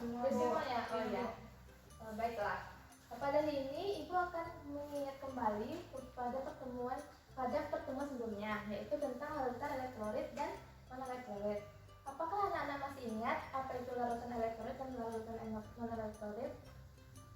Semuanya. Oh ya. Baiklah. Pada hari ini Ibu akan mengingat kembali pada pertemuan sebelumnya, yaitu tentang larutan elektrolit dan non-elektrolit. Apakah anak-anak masih ingat apa itu larutan elektrolit dan larutan non-elektrolit?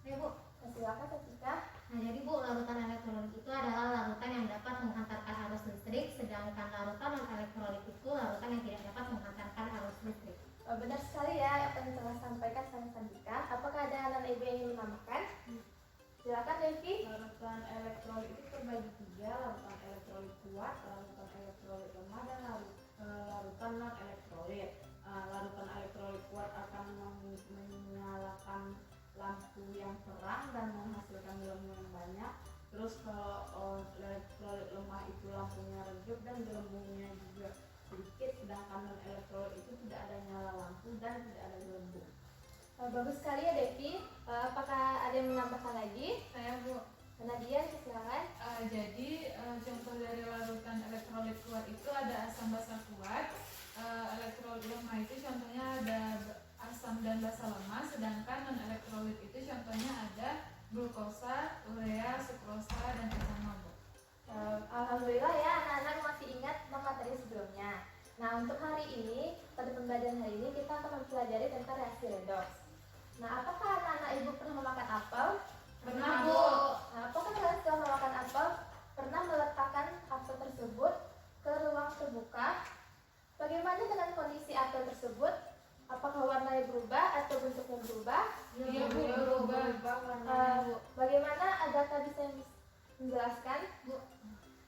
Ya Bu. Silakan Ketika. Nah jadi Bu, larutan elektrolit itu adalah larutan yang dapat menghantarkan arus listrik, sedangkan larutan non-elektrolit itu larutan yang tidak dapat menghantarkan arus listrik. Benar sekali ya apa yang telah sampaikan Sang Sandika. Apakah ada anak ibu yang ingin menambahkan? Silakan Devi. Larutan elektrolit itu terbagi tiga: larutan elektrolit kuat, larutan elektrolit lemah, dan larutan non elektrolit. Larutan elektrolit kuat akan menyalakan lampu yang terang dan menghasilkan gelembung yang banyak. Terus kalau elektrolit lemah itu lampunya redup dan gelembungnya juga sedikit, sedangkan non elektrolit itu tidak ada nyala lampu dan tidak ada gelembung. Bagus sekali ya Devi. Apakah ada yang menambahkan lagi? Saya Bu. Nadia, silakan. Jadi contoh dari larutan elektrolit kuat itu ada asam basa kuat. Elektrolit lemah itu contohnya ada asam dan basa lemah, sedangkan non elektrolit itu contohnya ada glukosa, urea, sukrosa, dan etanol. Alhamdulillah ya anak-anak masih ingat materi sebelumnya. Nah untuk hari ini, pada pembelajaran hari ini kita akan mempelajari tentang reaksi redoks. Nah apakah anak-anak ibu pernah memakan apel? Pernah Bu. Nah apakah kalian setelah memakan apel pernah meletakkan apel tersebut ke ruang terbuka? Bagaimana dengan kondisi apel tersebut? Apakah warnanya berubah atau bentuknya berubah? Iya Bu, berubah. Bagaimana Agatha bisa menjelaskan? Bu.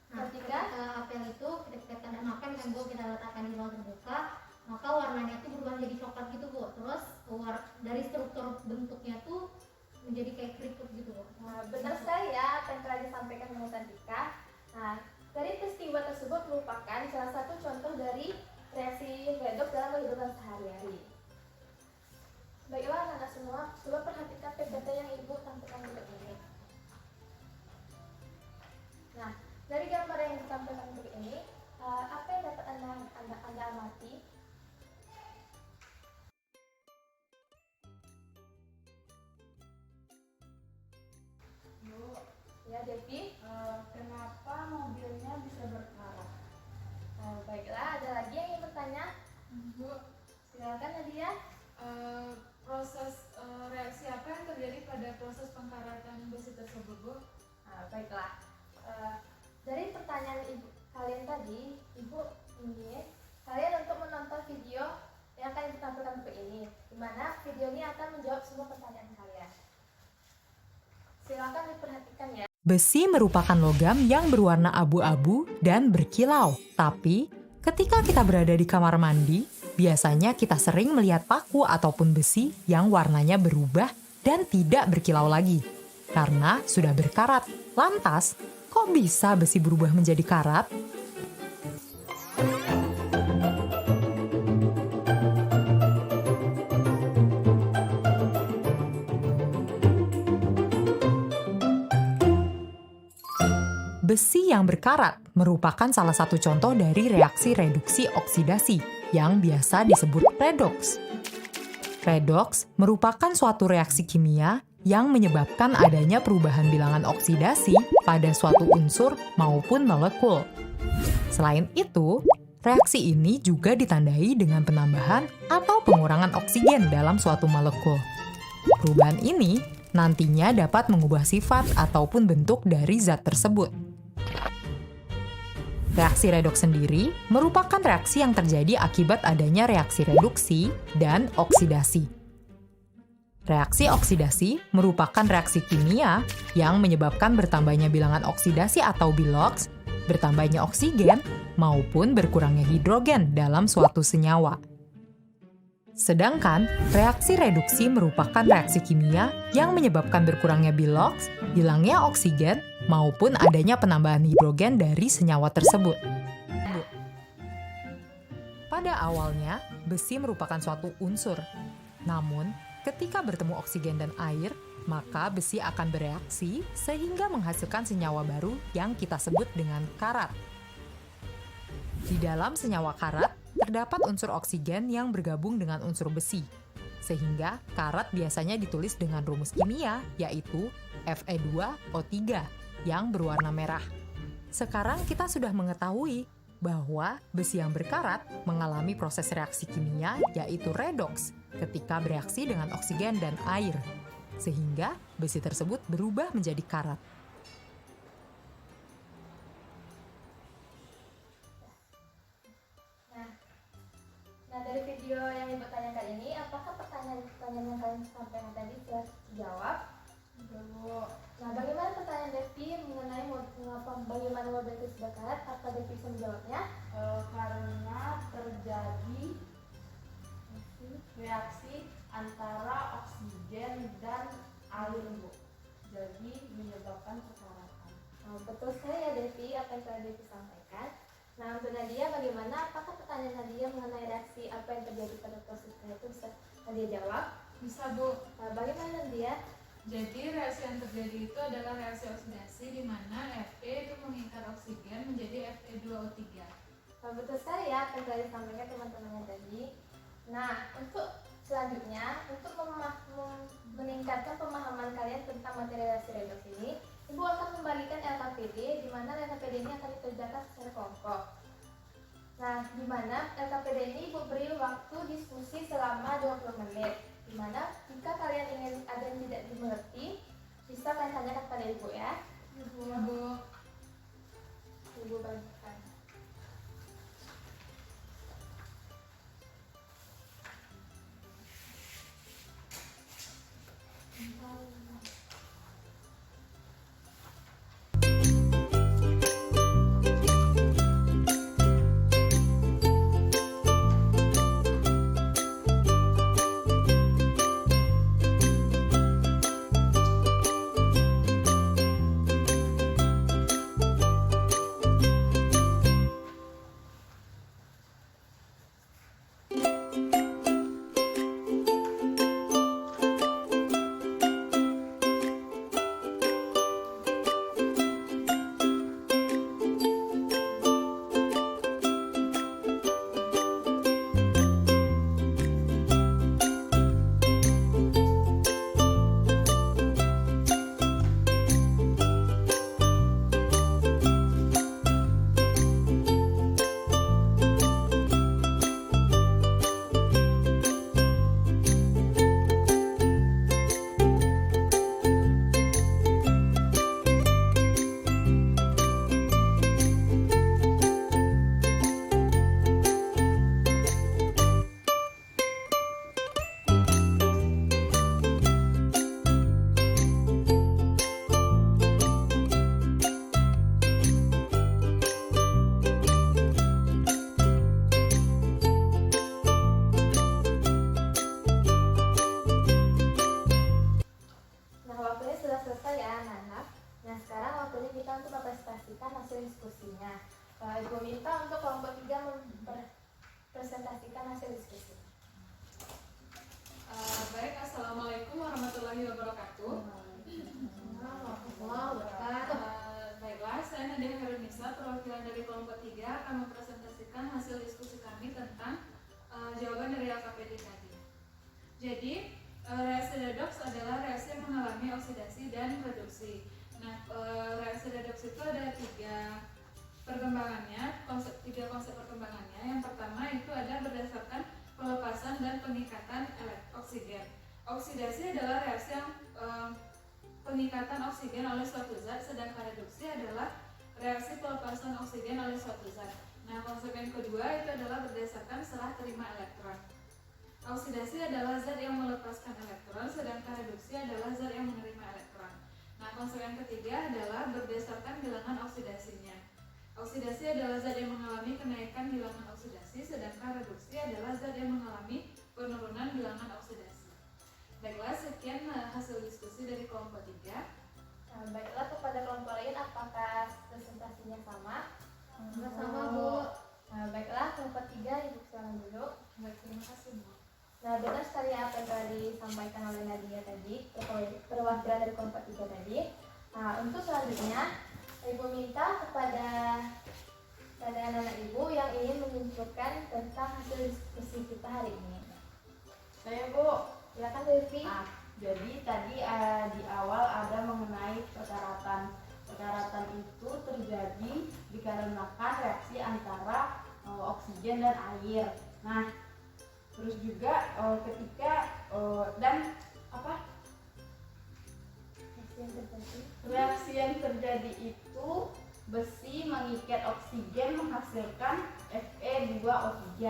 Nah, Ketika apel itu kita tidak makan kan Bu, kita letakkan di ruang terbuka, maka warnanya itu berubah jadi coklat gitu Bu. Terus dari struktur bentuknya tuh menjadi kayak keriput gitu Bu. Nah, benar sekali ya apa yang telah disampaikan oleh Santika. Nah, dari peristiwa tersebut merupakan salah satu contoh dari reaksi redoks dalam kehidupan sehari-hari. Baiklah anak-anak semua, coba perhatikan PPT yang Ibu tampilkan berikut ini. Nah, dari gambar yang ditampilkan berikut ini, apa yang dapat Anda amati? Bu, Ya, Devi. kenapa mobilnya bisa berkarat? Baiklah, ada lagi yang ingin bertanya? Bu, Silakan Nadia. proses reaksi apa yang terjadi pada proses pengkaratan besi tersebut Bu? Baiklah. Dari pertanyaan ibu kalian tadi, Ibu ingin kalian untuk menonton video yang akan ditampilkan berikut ini, di mana video ini akan menjawab semua pertanyaan kalian. Silakan diperhatikan ya. Besi merupakan logam yang berwarna abu-abu dan berkilau. Tapi, ketika kita berada di kamar mandi, biasanya kita sering melihat paku ataupun besi yang warnanya berubah dan tidak berkilau lagi. Karena sudah berkarat. Lantas, kok bisa besi berubah menjadi karat? Besi yang berkarat merupakan salah satu contoh dari reaksi reduksi oksidasi yang biasa disebut redoks. Redoks merupakan suatu reaksi kimia yang menyebabkan adanya perubahan bilangan oksidasi pada suatu unsur maupun molekul. Selain itu, reaksi ini juga ditandai dengan penambahan atau pengurangan oksigen dalam suatu molekul. Perubahan ini nantinya dapat mengubah sifat ataupun bentuk dari zat tersebut. Reaksi redoks sendiri merupakan reaksi yang terjadi akibat adanya reaksi reduksi dan oksidasi. Reaksi oksidasi merupakan reaksi kimia yang menyebabkan bertambahnya bilangan oksidasi atau biloks, bertambahnya oksigen, maupun berkurangnya hidrogen dalam suatu senyawa. Sedangkan reaksi reduksi merupakan reaksi kimia yang menyebabkan berkurangnya biloks, hilangnya oksigen, maupun adanya penambahan hidrogen dari senyawa tersebut. Pada awalnya, besi merupakan suatu unsur. Namun, ketika bertemu oksigen dan air, maka besi akan bereaksi sehingga menghasilkan senyawa baru yang kita sebut dengan karat. Di dalam senyawa karat, terdapat unsur oksigen yang bergabung dengan unsur besi. Sehingga karat biasanya ditulis dengan rumus kimia, yaitu Fe2O3 yang berwarna merah. Sekarang kita sudah mengetahui bahwa besi yang berkarat mengalami proses reaksi kimia, yaitu redoks, ketika bereaksi dengan oksigen dan air, sehingga besi tersebut berubah menjadi karat. Nah, dari video yang Ibu tanyakan ini, apakah pertanyaan-pertanyaan yang kalian sampaikan tadi sudah dijawab? Nah, bagaimana pertanyaan Devi mengenai bagaimana model besi berkarat? Apa Devi bisa menjawabnya? Karena terjadi reaksi antara oksigen dan air, Bu. Jadi menyebabkan kekaratan. Betul sekali ya Devi, apa yang telah Devi sampaikan. Nah, untuk Nadia bagaimana? Apakah pertanyaan Nadia mengenai reaksi apa yang terjadi pada proses itu bisa Nadia jawab? Bisa, Bu. Nah, bagaimana Nadia? Jadi reaksi yang terjadi itu adalah reaksi oksidasi di mana Fe itu mengikat oksigen menjadi Fe2O3. Nah, betul sekali ya apa yang telah disampaikan teman-temannya tadi. Nah, untuk selanjutnya, untuk meningkatkan pemahaman kalian tentang materi reaksi redoks ini, Ibu akan membagikan LKPD, di mana LKPD ini akan dikerjakan secara kelompok. Nah, di mana LKPD ini Ibu beri waktu diskusi selama 20 menit. Di mana jika kalian ingin ada yang tidak dimengerti, bisa kalian tanyakan kepada Ibu ya. Ya, Bu. Ibu bagikan. diskusinya. Ibu minta untuk kelompok 3 mempresentasikan hasil diskusi. Baik, Assalamualaikum warahmatullahi wabarakatuh. Baiklah, saya Nadia Herunisa, perwakilan dari kelompok 3 akan mempresentasikan hasil diskusi kami tentang jawaban dari LKPD tadi. Jadi, reaksi redoks adalah reaksi yang mengalami oksidasi dan reduksi. Nah, reaksi redoks itu ada tiga konsep perkembangannya. Yang pertama itu ada berdasarkan pelepasan dan pengikatan oksigen. Oksidasi adalah reaksi yang pengikatan oksigen oleh suatu zat, sedangkan reduksi adalah reaksi pelepasan oksigen oleh suatu zat. Nah, konsep yang kedua itu adalah berdasarkan serah terima elektron. Oksidasi adalah zat yang melepaskan elektron, sedangkan reduksi adalah zat yang menerima elektron. Nah, konsep yang ketiga adalah berdasarkan bilangan oksidasinya. Oksidasi adalah zat yang mengalami kenaikan bilangan oksidasi, sedangkan reduksi adalah zat yang mengalami penurunan bilangan oksidasi. Baiklah, sekian hasil diskusi dari kelompok 3. Baiklah, kepada kelompok lain apakah presentasinya sama? Sama, Bu. Baiklah, kelompok 3 Ibu silakan dulu. Baik, terima kasih, Bu. Nah, benar sekali apa yang telah disampaikan oleh Nadia tadi, perwakilan dari kelompok 3 tadi. Nah, untuk selanjutnya Ibu minta kepada anak-anak Ibu yang ingin menunjukkan tentang hasil diskusi kita hari ini. Saya Bu. Silakan Devi. Nah, jadi tadi di awal ada mengenai perkaratan. Perkaratan itu terjadi dikarenakan reaksi antara oksigen dan air. Nah, terus juga ketika dan apa? Reaksi yang terjadi itu besi mengikat oksigen menghasilkan Fe2O3.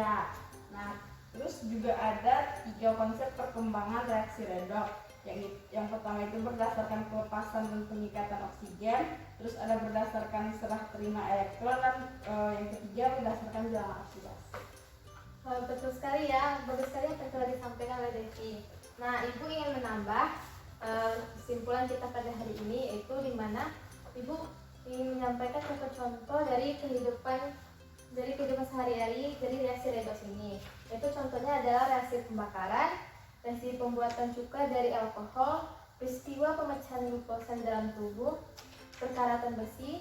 Nah, terus juga ada 3 konsep perkembangan reaksi redoks. Yang pertama itu berdasarkan pelepasan dan pengikatan oksigen, terus ada berdasarkan serah terima elektron, dan yang ketiga berdasarkan jalan oksidasi. Betul sekali ya, bagus sekali apa yang telah disampaikan oleh Devi. Nah, Ibu ingin menambah kesimpulan kita pada hari ini, yaitu di mana Ibu ingin menyampaikan contoh-contoh dari kehidupan sehari-hari dari reaksi redoks ini. Yaitu contohnya adalah reaksi pembakaran, reaksi pembuatan cuka dari alkohol, peristiwa pemecahan glukosa dalam tubuh, perkaratan besi,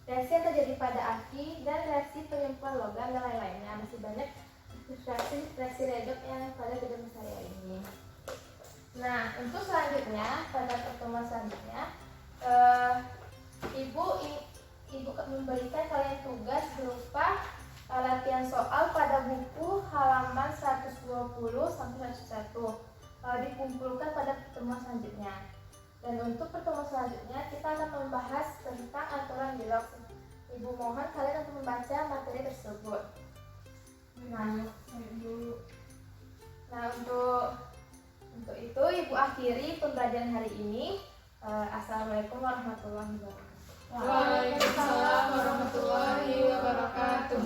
reaksi yang terjadi pada aki, dan reaksi penyempuhan logam dan lain-lainnya. Masih banyak reaksi redoks yang pada kehidupan sehari-hari ini. Nah, untuk selanjutnya, pada pertemuan selanjutnya, Ibu memberikan kalian tugas berupa latihan soal pada buku halaman 120 sampai 101, dikumpulkan pada pertemuan selanjutnya. Dan untuk pertemuan selanjutnya kita akan membahas tentang aturan redoks. Ibu mohon kalian untuk membaca materi tersebut. Nah, untuk itu Ibu akhiri pembelajaran hari ini. Assalamualaikum warahmatullahi wabarakatuh. Waalaikumsalam warahmatullahi wabarakatuh.